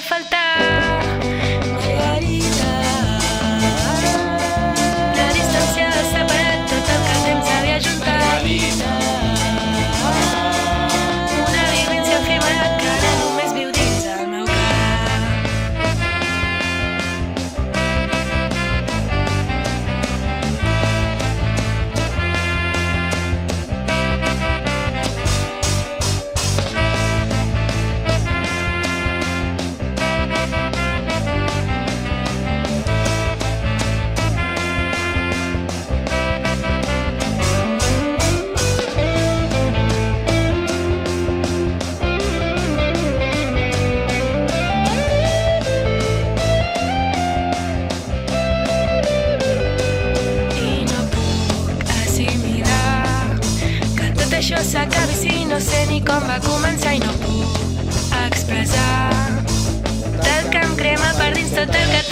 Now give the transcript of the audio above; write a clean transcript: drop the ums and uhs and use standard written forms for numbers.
faltar. Margarida, la distància ha separat tot el que el temps havia ajuntat. Margarida, una vivència efímera que ara només viu dins el meu cap. Això s'acabi si no sé ni com va començar i no puc expressar tot el que em crema per dins, tot el que